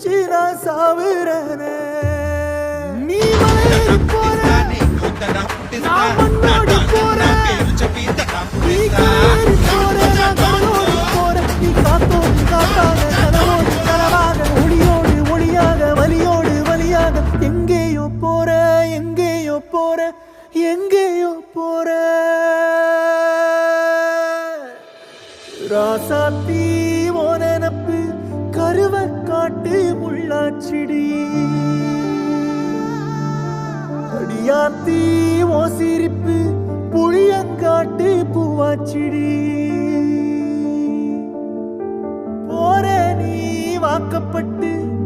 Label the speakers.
Speaker 1: நினைச்சு நான் சாவுறேனே. நீ மலையேறி போற, நான் மண்ணோடி போறேன். நீ கரையேறி போற, நான் கடலோடி போறேன். நீ காத்தோடு காத்தாக, கனவோடு கனவாக, ஒளியோடு ஒளியாக, வலியோடு வலியாக, எங்கேயோ போற, எங்கேயோ போற, எங்கேயோ போற. ராசாத்தி ஓ நினப்பு கருவ காட்டு முள்ளாச்சிடி. அடியாத்தி ஓ சிரிப்பு புளியங்காட்டு பூவாச்சிடி. போற நீ வாக்கப்பட்டு